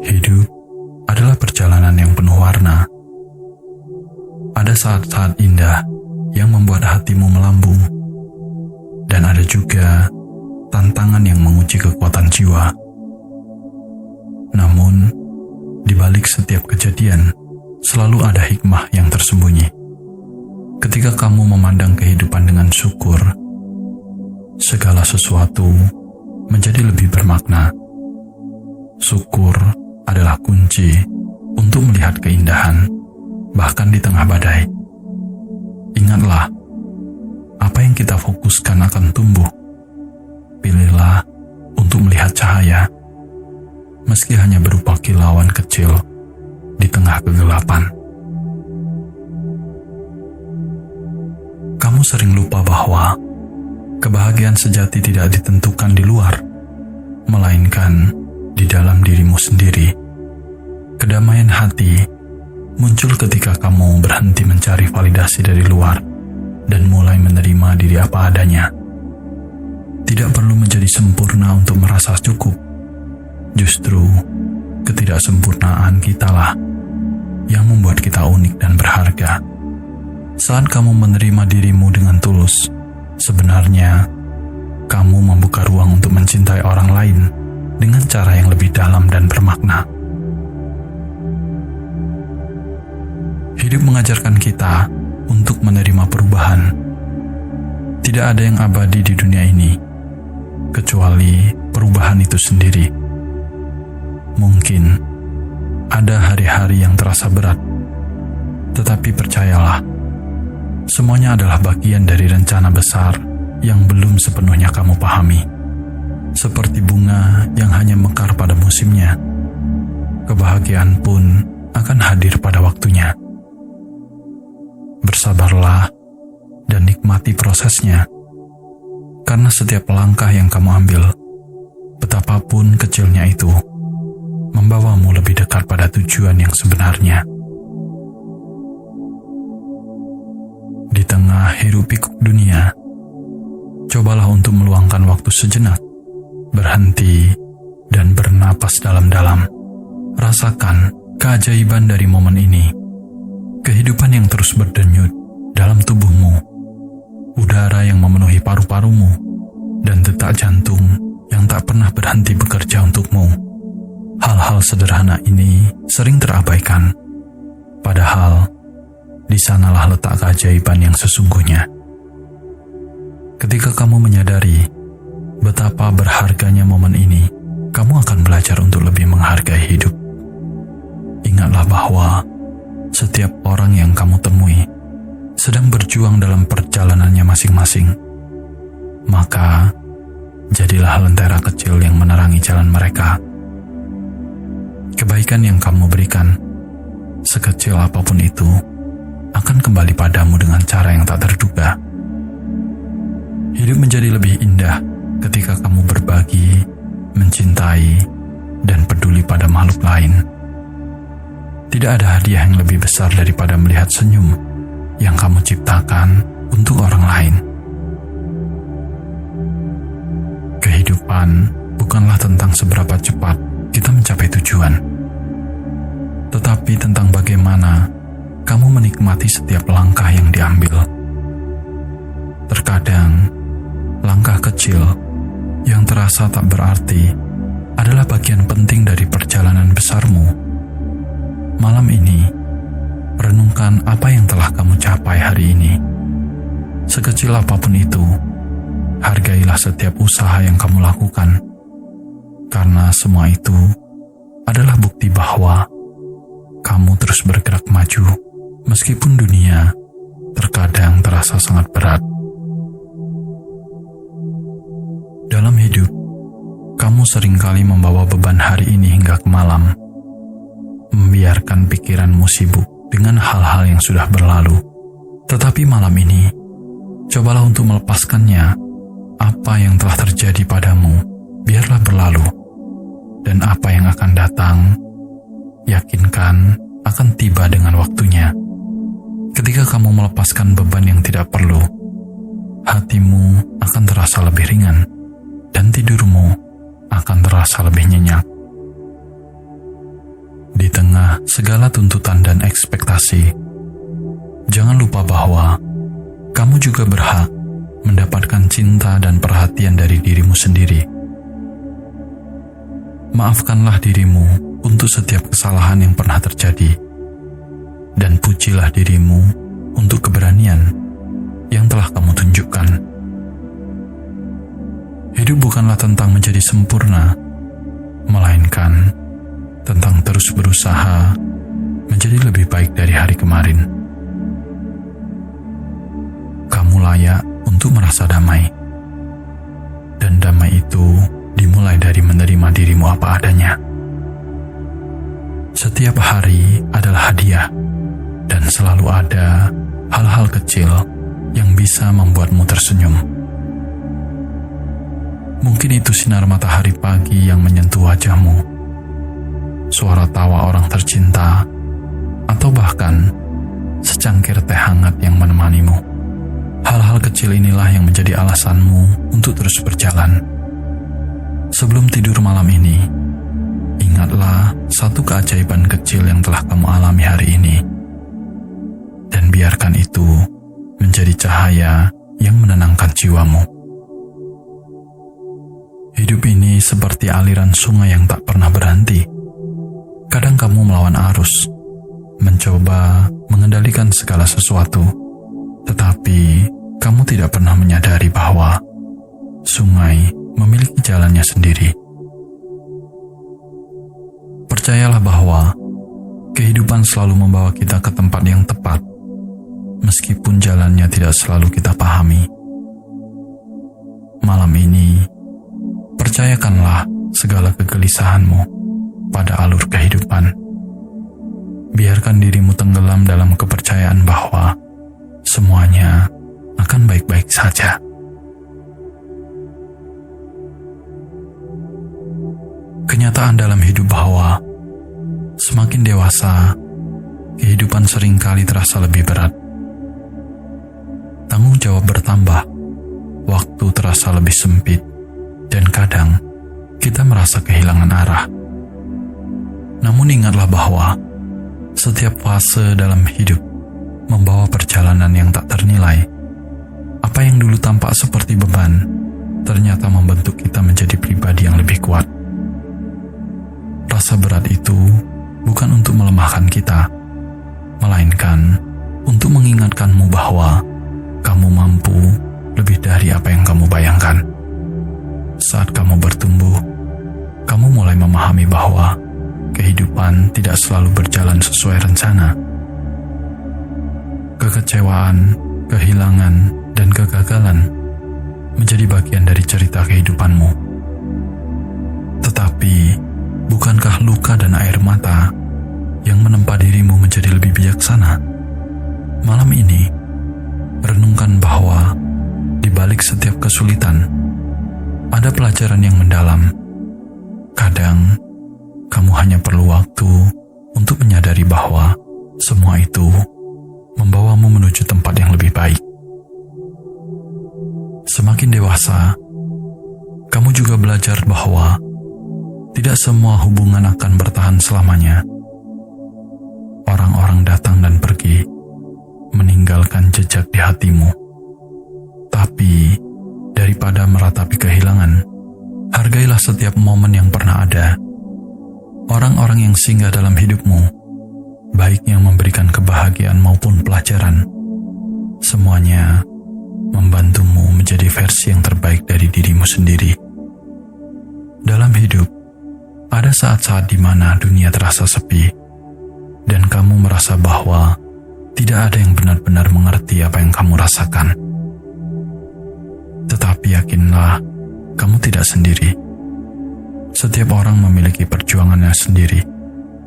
Hidup adalah perjalanan yang penuh warna. Ada saat-saat indah yang membuat hatimu melambung, dan ada juga tantangan yang menguji kekuatan jiwa. Namun, di balik setiap kejadian, selalu ada hikmah yang tersembunyi. Ketika kamu memandang kehidupan dengan syukur, segala sesuatu menjadi lebih bermakna. Syukur adalah kunci untuk melihat keindahan, bahkan di tengah badai. Ingatlah, apa yang kita fokuskan akan tumbuh. Pilihlah untuk melihat cahaya, meski hanya berupa kilauan kecil di tengah kegelapan. Kamu sering lupa bahwa kebahagiaan sejati tidak ditentukan di luar, melainkan di dalam dirimu sendiri. Kedamaian hati muncul ketika kamu berhenti mencari validasi dari luar dan mulai menerima diri apa adanya. Tidak perlu menjadi sempurna untuk merasa cukup. Justru ketidaksempurnaan kitalah yang membuat kita unik dan berharga. Saat kamu menerima dirimu dengan tulus, sebenarnya kamu membuka ruang untuk mencintai orang lain dengan cara yang lebih dalam dan bermakna. Hidup mengajarkan kita untuk menerima perubahan. Tidak ada yang abadi di dunia ini, kecuali perubahan itu sendiri. Mungkin ada hari-hari yang terasa berat, tetapi percayalah, semuanya adalah bagian dari rencana besar yang belum sepenuhnya kamu pahami. Seperti bunga yang hanya mekar pada musimnya, kebahagiaan pun akan hadir pada waktunya. Bersabarlah dan nikmati prosesnya, karena setiap langkah yang kamu ambil, betapapun kecilnya itu, membawamu lebih dekat pada tujuan yang sebenarnya. Di tengah hiruk-pikuk dunia, cobalah untuk meluangkan waktu sejenak, berhenti dan bernapas dalam-dalam. Rasakan keajaiban dari momen ini. Kehidupan yang terus berdenyut dalam tubuhmu, udara yang memenuhi paru-parumu, dan detak jantung yang tak pernah berhenti bekerja untukmu. Hal-hal sederhana ini sering terabaikan, padahal di sanalah letak keajaiban yang sesungguhnya. Ketika kamu menyadari betapa berharganya momen ini, kamu akan belajar untuk lebih menghargai hidup. Ingatlah bahwa setiap orang yang kamu temui sedang berjuang dalam perjalanannya masing-masing. Maka, jadilah lentera kecil yang menerangi jalan mereka. Kebaikan yang kamu berikan, sekecil apapun itu, akan kembali padamu dengan cara yang tak terduga. Hidup menjadi lebih indah ketika kamu berbagi, mencintai, dan peduli pada makhluk lain. Tidak ada hadiah yang lebih besar daripada melihat senyum yang kamu ciptakan untuk orang lain. Kehidupan bukanlah tentang seberapa cepat kita mencapai tujuan, tetapi tentang bagaimana kamu menikmati setiap langkah yang diambil. Terkadang, langkah kecil yang terasa tak berarti adalah bagian penting dari perjalanan besarmu. Malam ini, renungkan apa yang telah kamu capai hari ini. Sekecil apapun itu, hargailah setiap usaha yang kamu lakukan, karena semua itu adalah bukti bahwa kamu terus bergerak maju, meskipun dunia terkadang terasa sangat berat. Dalam hidup, kamu seringkali membawa beban hari ini hingga ke malam, membiarkan pikiranmu sibuk dengan hal-hal yang sudah berlalu. Tetapi malam ini, cobalah untuk melepaskannya. Apa yang telah terjadi padamu, biarlah berlalu. Dan apa yang akan datang, yakinkan akan tiba dengan waktunya. Ketika kamu melepaskan beban yang tidak perlu, hatimu akan terasa lebih ringan dan tidurmu akan terasa lebih nyenyak. Di tengah segala tuntutan dan ekspektasi, jangan lupa bahwa kamu juga berhak mendapatkan cinta dan perhatian dari dirimu sendiri. Maafkanlah dirimu untuk setiap kesalahan yang pernah terjadi, dan pujilah dirimu untuk keberanian yang telah kamu tunjukkan. Hidup bukanlah tentang menjadi sempurna, melainkan tentang terus berusaha menjadi lebih baik dari hari kemarin. Kamu layak untuk merasa damai, dan damai itu dimulai dari menerima dirimu apa adanya. Setiap hari adalah hadiah, dan selalu ada hal-hal kecil yang bisa membuatmu tersenyum. Mungkin itu sinar matahari pagi yang menyentuh wajahmu, suara tawa orang tercinta, atau bahkan secangkir teh hangat yang menemanimu. Hal-hal kecil inilah yang menjadi alasanmu untuk terus berjalan. Sebelum tidur malam ini, ingatlah satu keajaiban kecil yang telah kamu alami hari ini, dan biarkan itu menjadi cahaya yang menenangkan jiwamu. Hidup ini seperti aliran sungai yang tak pernah berhenti. Kadang kamu melawan arus, mencoba mengendalikan segala sesuatu, tetapi kamu tidak pernah menyadari bahwa sungai memiliki jalannya sendiri. Percayalah bahwa kehidupan selalu membawa kita ke tempat yang tepat, meskipun jalannya tidak selalu kita pahami. Malam ini, percayakanlah segala kegelisahanmu pada alur kehidupan. Biarkan dirimu tenggelam dalam kepercayaan bahwa semuanya akan baik-baik saja. Kenyataan dalam hidup bahwa semakin dewasa, kehidupan seringkali terasa lebih berat. Tanggung jawab bertambah, waktu terasa lebih sempit, dan kadang kita merasa kehilangan arah. Namun ingatlah bahwa setiap fase dalam hidup membawa perjalanan yang tak ternilai. Apa yang dulu tampak seperti beban, ternyata membentuk kita menjadi pribadi yang lebih kuat. Rasa berat itu bukan untuk melemahkan kita, melainkan untuk mengingatkanmu bahwa kamu mampu lebih dari apa yang kamu bayangkan. Saat kamu bertumbuh, kamu mulai memahami bahwa kehidupan tidak selalu berjalan sesuai rencana. Kekecewaan, kehilangan, dan kegagalan menjadi bagian dari cerita kehidupanmu. Tetapi, bukankah luka dan air mata yang menempa dirimu menjadi lebih bijaksana? Malam ini, renungkan bahwa di balik setiap kesulitan, ada pelajaran yang mendalam. Kadang, kamu hanya perlu waktu untuk menyadari bahwa semua itu membawamu menuju tempat yang lebih baik. Semakin dewasa, kamu juga belajar bahwa tidak semua hubungan akan bertahan selamanya. Orang-orang datang dan pergi, meninggalkan jejak di hatimu. Tapi, daripada meratapi kehilangan, hargailah setiap momen yang pernah ada. Orang-orang yang singgah dalam hidupmu, baik yang memberikan kebahagiaan maupun pelajaran, semuanya membantumu menjadi versi yang terbaik dari dirimu sendiri. Dalam hidup, ada saat-saat di mana dunia terasa sepi, dan kamu merasa bahwa tidak ada yang benar-benar mengerti apa yang kamu rasakan. Tetapi yakinlah, kamu tidak sendiri. Setiap orang memiliki perjuangannya sendiri,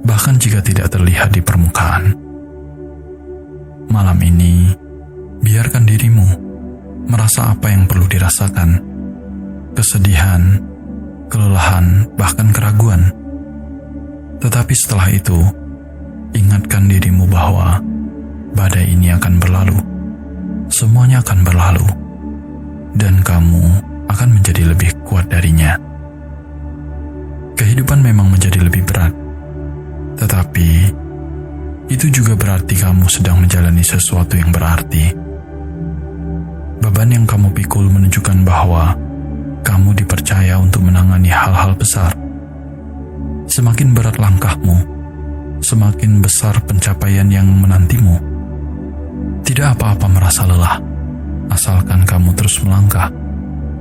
bahkan jika tidak terlihat di permukaan. Malam ini, biarkan dirimu merasa apa yang perlu dirasakan. Kesedihan, kelelahan, bahkan keraguan. Tetapi setelah itu, ingatkan dirimu bahwa badai ini akan berlalu. Semuanya akan berlalu, dan kamu akan menjadi lebih kuat darinya. Kehidupan memang menjadi lebih berat, tetapi itu juga berarti kamu sedang menjalani sesuatu yang berarti. Beban yang kamu pikul menunjukkan bahwa kamu dipercaya untuk menangani hal-hal besar. Semakin berat langkahmu, semakin besar pencapaian yang menantimu. Tidak apa-apa merasa lelah, asalkan kamu terus melangkah,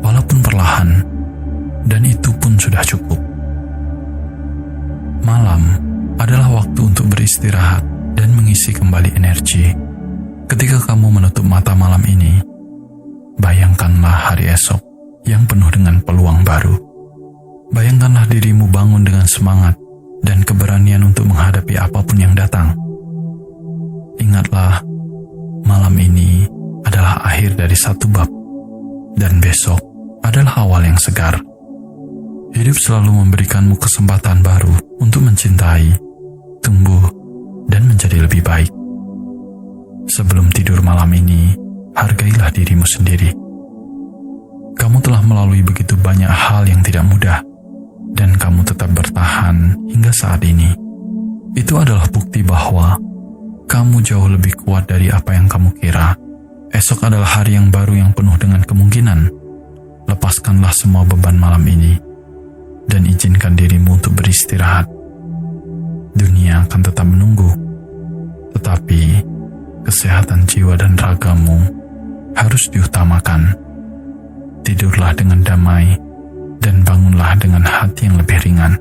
walaupun perlahan, dan itu pun sudah cukup. Malam adalah waktu untuk beristirahat dan mengisi kembali energi. Ketika kamu menutup mata malam ini, bayangkanlah hari esok yang penuh dengan peluang baru. Bayangkanlah dirimu bangun dengan semangat dan keberanian untuk menghadapi apapun yang datang. Ingatlah, malam ini adalah akhir dari satu bab, dan besok adalah awal yang segar. Hidup selalu memberikanmu kesempatan baru untuk mencintai, tumbuh, dan menjadi lebih baik. Sebelum tidur malam ini, hargailah dirimu sendiri. Kamu telah melalui begitu banyak hal yang tidak mudah, dan kamu tetap bertahan hingga saat ini. Itu adalah bukti bahwa kamu jauh lebih kuat dari apa yang kamu kira. Esok adalah hari yang baru yang penuh dengan kemungkinan. Lepaskanlah semua beban malam ini, dan izinkan dirimu untuk beristirahat. Dunia akan tetap menunggu, tetapi kesehatan jiwa dan ragamu harus diutamakan. Tidurlah dengan damai dan bangunlah dengan hati yang lebih ringan.